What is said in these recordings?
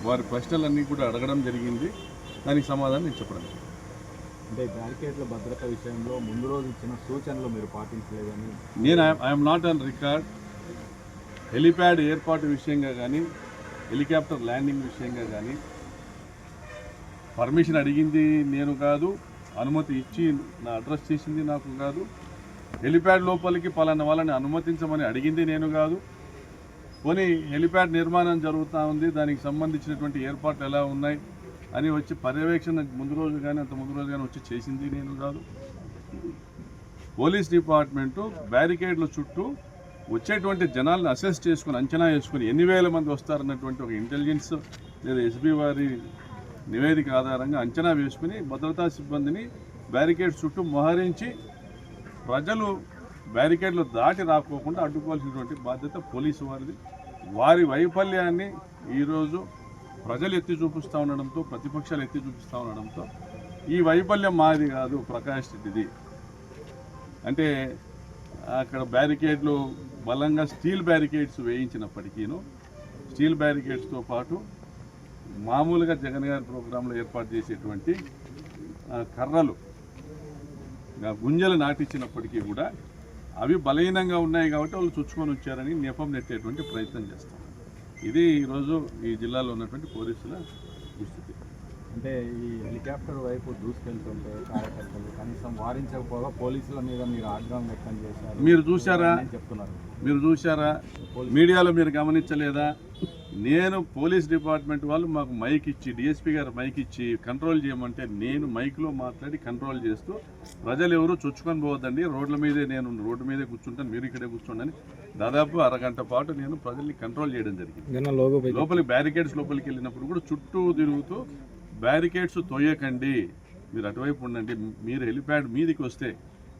వారి ప్రశ్నలన్నీ కూడా అడగడం జరిగింది. దానికి సమాధానం నేను చెప్పడం. అంటే బ్యారికేడ్ల భద్రత విషయంలో ముందు రోజు ఇచ్చిన సూచనలు మీరు పాటించలేదని నేను I'm not on record. Helipad ఏర్పాటు విషయంగా కానీ, హెలికాప్టర్ ల్యాండింగ్ విషయంగా కానీ పర్మిషన్ అడిగింది నేను కాదు, అనుమతి ఇచ్చి నా అడ్రస్ చేసింది నాకు కాదు, హెలిప్యాడ్ లోపలికి పలానా వాళ్ళని అనుమతించమని అడిగింది నేను కాదు. పోనీ హెలిప్యాడ్ నిర్మాణం జరుగుతూ ఉంది, దానికి సంబంధించినటువంటి ఏర్పాట్లు ఎలా ఉన్నాయి అని వచ్చి పర్యవేక్షణ ముందు రోజు కానీ అంత ముందు రోజు కానీ వచ్చి చేసింది నేను కాదు. పోలీస్ డిపార్ట్మెంటు బ్యారికేడ్ల చుట్టూ వచ్చేటువంటి జనాలను అసెస్ చేసుకుని, అంచనా వేసుకుని ఎన్ని వేల మంది వస్తారన్నటువంటి ఒక ఇంటెలిజెన్స్ లేదా ఎస్బీ వారి నివేదిక ఆధారంగా అంచనా వేసుకుని భద్రతా సిబ్బందిని బ్యారికేడ్స్ చుట్టూ మోహరించి ప్రజలు బ్యారికేడ్లు దాటి రాకోకుండా అడ్డుకోవాల్సినటువంటి బాధ్యత పోలీసు వారిది. వారి వైఫల్యాన్ని ఈరోజు ప్రజలు ఎత్తి చూపిస్తూ ఉండడంతో, ప్రతిపక్షాలు ఎత్తి చూపిస్తూ ఉండడంతో ఈ వైఫల్యం మాది కాదు, ప్రకాష్ రెడ్డిది. అంటే అక్కడ బ్యారికేడ్లు బలంగా స్టీల్ బ్యారికేడ్స్ వేయించినప్పటికీను, స్టీల్ బ్యారికేడ్స్తో పాటు మామూలుగా జగన్ గారి ప్రోగ్రాంలో ఏర్పాటు చేసేటువంటి కర్రలు గుంజలు నాటించినప్పటికీ కూడా అవి బలహీనంగా ఉన్నాయి కాబట్టి వాళ్ళు చుచ్చుకొని వచ్చారని నెపం నెట్టేటువంటి ప్రయత్నం చేస్తాం. ఇది ఈరోజు ఈ జిల్లాలో ఉన్నటువంటి పోలీసుల దుస్థితి. అంటే ఈ హెలికాప్టర్ వైపు దూసుకెళ్తుంటే కార్యకర్తలు కనీసం వారించకపోగా పోలీసుల మీద మీరు ఆగ్రహం వ్యక్తం చేశారు. మీరు చూసారా? చెప్తున్నారు, మీరు చూసారా? మీడియాలో మీరు గమనించలేదా? నేను పోలీస్ డిపార్ట్మెంట్ వాళ్ళు మాకు మైక్ ఇచ్చి, డిఎస్పీ గారు మైక్ ఇచ్చి కంట్రోల్ చేయమంటే నేను మైక్లో మాట్లాడి కంట్రోల్ చేస్తూ ప్రజలు ఎవరు చొచ్చుకొని పోవద్దండి, రోడ్ల మీదే నేను రోడ్డు మీదే కూర్చుంటాను, మీరు ఇక్కడే కూర్చోండి దాదాపు అరగంట పాటు నేను ప్రజల్ని కంట్రోల్ చేయడం జరిగింది. లోపలికి బ్యారికేడ్స్ లోపలికి వెళ్ళినప్పుడు కూడా చుట్టూ తిరుగుతూ బ్యారికేడ్స్ తోయకండి, మీరు అటువైపు ఉండండి, మీరు హెలిప్యాడ్ మీదికి వస్తే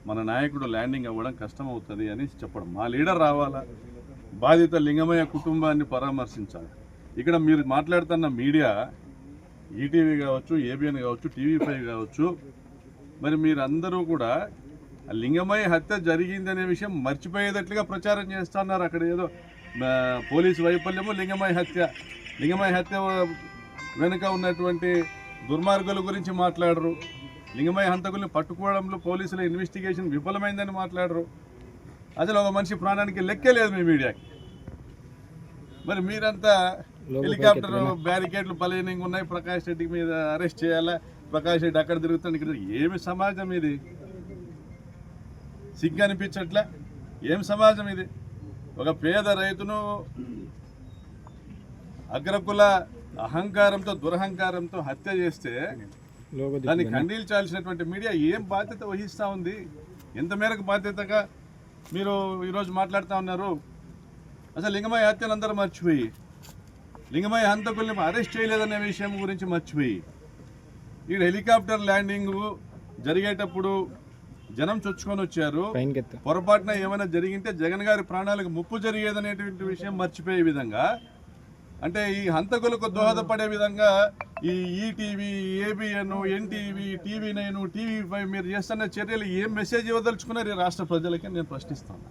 మన నాయకుడు ల్యాండింగ్ అవ్వడం కష్టం అవుతుంది అని చెప్పడం. మా లీడర్ రావాలా, బాధిత లింగమయ్య కుటుంబాన్ని పరామర్శించాలి. ఇక్కడ మీరు మాట్లాడుతున్న మీడియా ఈటీవీ కావచ్చు, ఏబిఎన్ కావచ్చు, టీవీ5 కావచ్చు, మరి మీరందరూ కూడా లింగమయ్య హత్య జరిగిందనే విషయం మర్చిపోయేటట్లుగా ప్రచారం చేస్తున్నారు. అక్కడ ఏదో పోలీసు వైఫల్యము, లింగమయ్య హత్య వెనుక ఉన్నటువంటి దుర్మార్గుల గురించి మాట్లాడరు. లింగమయ్య హంతకుల్ని పట్టుకోవడంలో పోలీసుల ఇన్వెస్టిగేషన్ విఫలమైందని మాట్లాడరు. అసలు ఒక మనిషి ప్రాణానికి లెక్కే లేదు మీ మీడియాకి. మరి మీరంతా హెలికాప్టర్ బ్యారికేడ్లు బలహీనంగా ఉన్నాయి, ప్రకాష్ రెడ్డి మీద అరెస్ట్ చేయాలా, ప్రకాష్ రెడ్డి అక్కడ తిరుగుతాడు ఇక్కడ. ఏమి సమాజం ఇది? సిగ్గు అనిపించట్లే? ఏం సమాజం ఇది? ఒక పేద రైతును అగ్రకుల అహంకారంతో, దురహంకారంతో హత్య చేస్తే దాన్ని ఖండించాల్సినటువంటి మీడియా ఏం బాధ్యత వహిస్తూ ఉంది? ఎంత మేరకు బాధ్యతగా మీరు ఈరోజు మాట్లాడుతూ ఉన్నారు? అసలు లింగమయ్య హత్యను అందరూ మర్చిపోయి, లింగమయ్య హంతకుల్ని అరెస్ట్ చేయలేదనే విషయం గురించి మర్చిపోయి, ఈ హెలికాప్టర్ ల్యాండింగ్ జరిగేటప్పుడు జనం చొచ్చుకొని వచ్చారు, పొరపాటున ఏమైనా జరిగింటే జగన్ గారి ప్రాణాలకు ముప్పు జరిగేదనేటువంటి విషయం మర్చిపోయే విధంగా, అంటే ఈ హంతకులకు దోహదపడే విధంగా ఈ ETV, ABN, NTV, TV9, TV5 మీరు చేస్తున్న చర్యలు ఏం మెసేజ్ ఇవ్వదలుచుకున్నారు ఈ రాష్ట్ర ప్రజలకి నేను ప్రశ్నిస్తాను.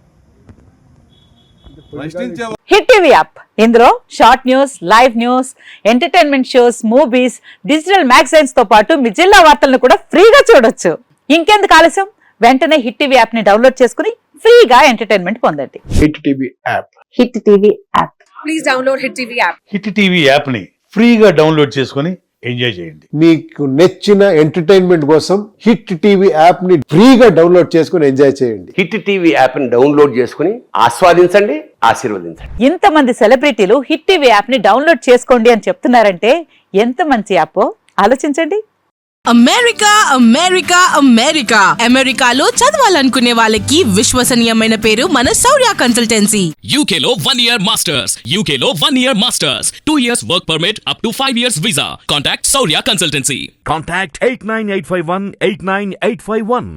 హిట్ టీవీ యాప్, ఇందులో short news, live news, entertainment shows, movies, digital magazines తో పాటు మీ జిల్లా వార్తలను కూడా ఫ్రీగా చూడొచ్చు. ఇంకెందుకు ఆలస్యం? వెంటనే హిట్ టీవీ యాప్ ని డౌన్లోడ్ చేసుకుని ఫ్రీగా ఎంటర్టైన్మెంట్ పొందండి. Hit TV app. Hit TV app. Please download hit TV app. Hit TV app ని ఫ్రీగా డౌన్లోడ్ చేసుకుని ఎంజాయ్ చేయండి. మీకు నచ్చిన ఎంటర్టైన్మెంట్ కోసం హిట్ టీవీ యాప్ ని ఫ్రీగా డౌన్లోడ్ చేసుకుని ఎంజాయ్ చేయండి. హిట్ టీవీ యాప్ ని డౌన్లోడ్ చేసుకుని ఆస్వాదించండి, ఆశీర్వదించండి. ఇంతమంది సెలబ్రిటీలు హిట్ టీవీ యాప్ ని డౌన్లోడ్ చేసుకోండి అని చెప్తున్నారంటే ఎంత మంచి యాప్ ఆలోచించండి. అమెరికా అమెరికా అమెరికా అమెరికాలో చదవాలనుకునే వాళ్ళకి విశ్వసనీయమైన పేరు మన శౌర్య కన్సల్టెన్సీ. UK లో 1 year masters, UK లో 1 year masters, 2 years work permit up to 5 years visa. Contact Saurya Consultancy. Contact 89851 89851.